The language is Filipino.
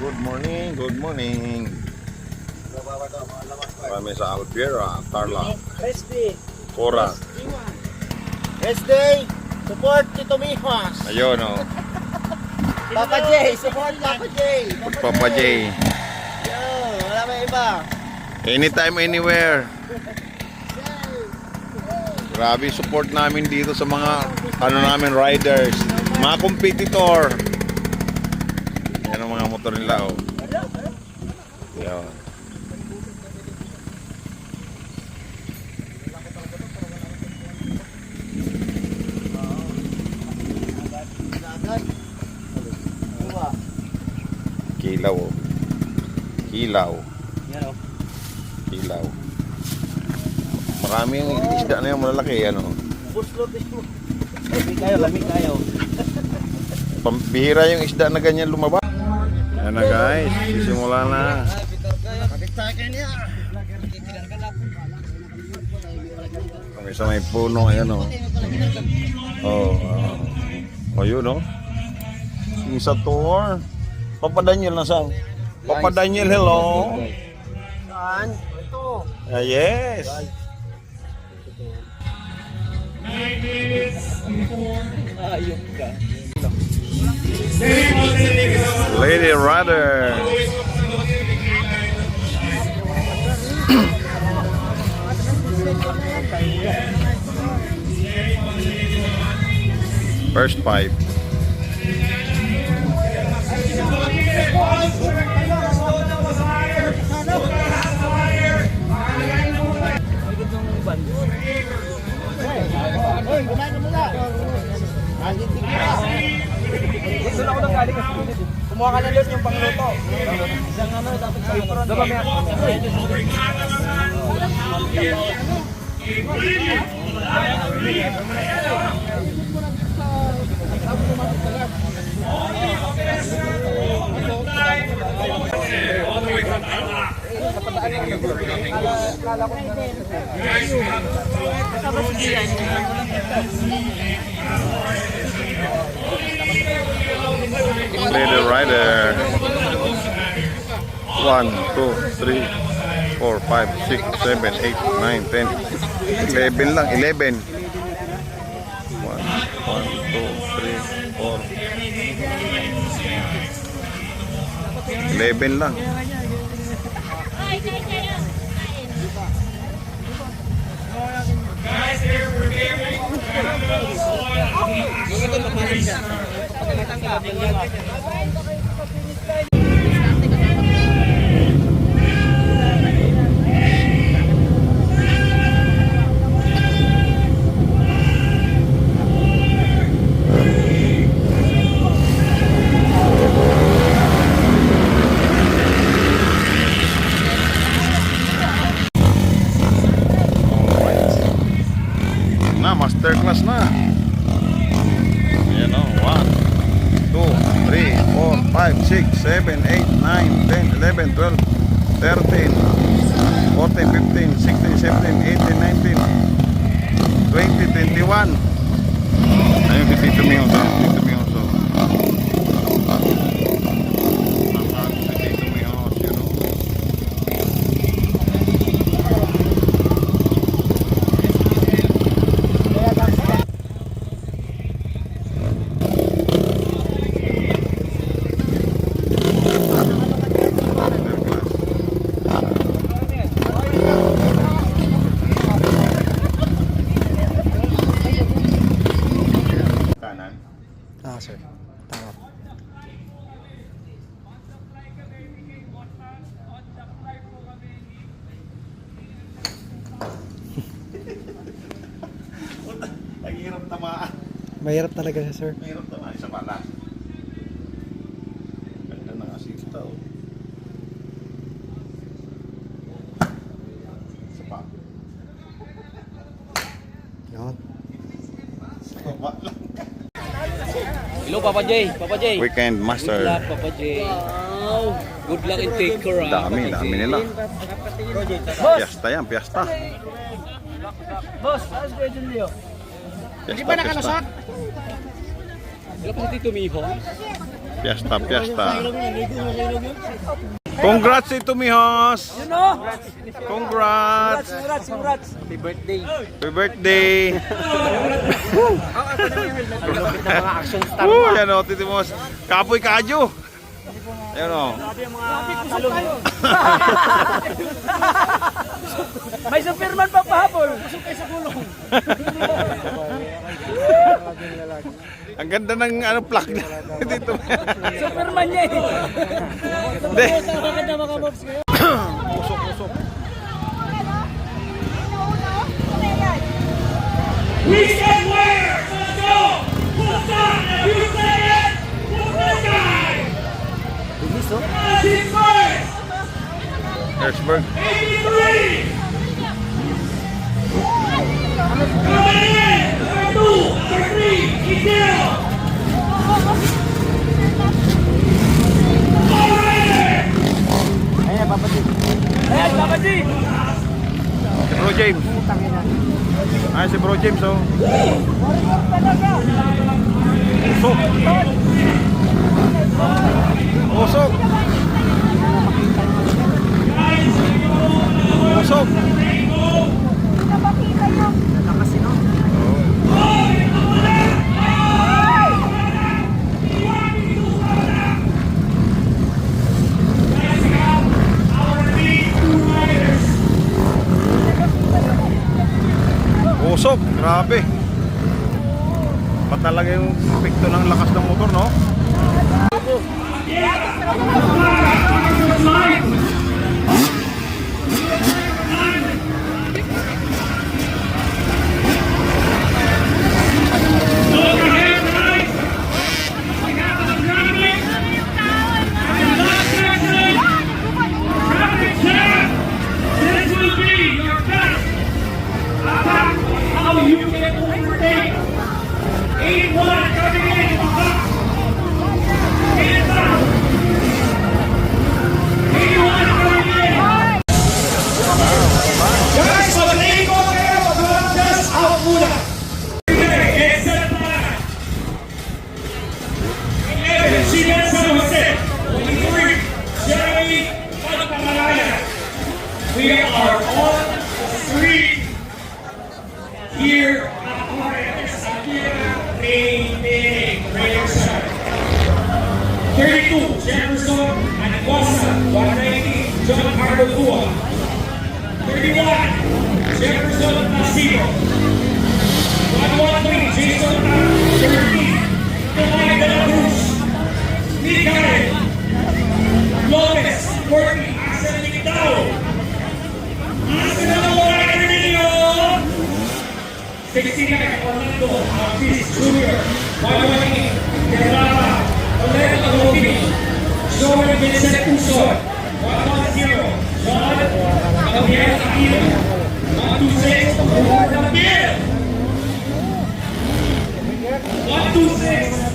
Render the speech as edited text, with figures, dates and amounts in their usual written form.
Good morning, good morning. Kami sa Albiera, Tarlac, Wednesday. Cora. Wednesday. Support Tito Mihas. Ayun o, Papa J. Support Papa J. Papa J. Yo, wala may iba. Anytime, anywhere. Grabe support namin dito sa mga namin riders, mga competitor. Yan ang mga motor nila o. Yan. Kilaw o. Kilaw. Kilaw. Marami yung isda na yung malalaki, ano. Buslot ito. Lamig kayo. Pambihira yung isda na ganyan lumabas. Yan na guys, sisimula na. Kami sa may puno, ayan o. Oh, yun o. Yung sa tour. Papa Daniel nasaan? Papa Daniel, hello. Saan? Ito. Yes. Ayok ka. Lady Rider. First five. Hoy, kumain ka muna. Doon ako nang galing kasi kumuha ka na doon yung pangluto. Isang dapat sa ipron. Doon kami ako. Lady Rider. 1, 2, 3, 4, 5, 6, 7, 8, 9, 10. 11 lang, 11. 1, 2, 3, 4. 11 lang. Na, master class na. Ayan o, 1, 2, 3, 4, 5, 6, 7, 8, 9, 10, 11, 12, 13, 14, 15, 16, 17, 18, 19, 20, 21. Ayun si Tito Mioso. Tito Mioso. Nakakot si Tito Mioso, yun o. Kanan. Sir. Tama. Ang hirap tamaan. Mahirap talaga siya, sir. Mahirap tamaan sa balas. Ganda ng asista o. Isa pa. Yan. Baba lang. Hello, Papa J. Papa J. Weekend Good master. luck, Papa J. Wow. Good luck and take care, Dami, Papa dami J. nila. Boss! Piyesta yan, piyesta. Boss, how's Kuya Julio? Piyesta, piyesta. Hello, Papa Tito Miho. Fiesta, fiesta. Congrats ito, Mihos. You know? Congrats. Congrats. Happy birthday. Happy birthday. Malapit na mga action star. Yan o, Tito Mihos. Kapoy kadyo. Yan o. May Superman pa pahabol. Pusok kayo sa gulong. Ang ganda ng ano plug na dito. Superman niya eh. Hindi. Maganda mga mobs kayo. Usok, usok. We stand where? Let's go! Who's on? If you say it, who's this guy? He's first! Harrisburg. 83! Coming in! Number 2, number 3, he's zero! Alright! Ayan, Papa G. Si Bro James. Ay, si Bro James, oh. Usok. Usok. Usok. Usok, grabe. Pa talaga yung epekto ng lakas ng motor, no? This will be your best attack. How you can overtake 81 coming in the box. Hands up. 81 coming in. Guys, magaling ko kayo. Mag-just out muna. Get set na. 11, Sinan San Jose. 23, Jeremy Panapangalaya. We are on the street here at Juarez, Akira Training Center. 32, Jefferson Anaguasa, 190, John Carlo Tua. 31, Jefferson Nasiro. 113, Jason 13, Tomay de la Cruz. Mikael Lopez, 40, Axel Lictao. Axel na mga ninyo. 69, Orlando Alvis Jr. 118, Terrara, Olero Agobini, Joel Vincent Uson, 110, John Gabriel Aquino, 126, Gabriel, 126,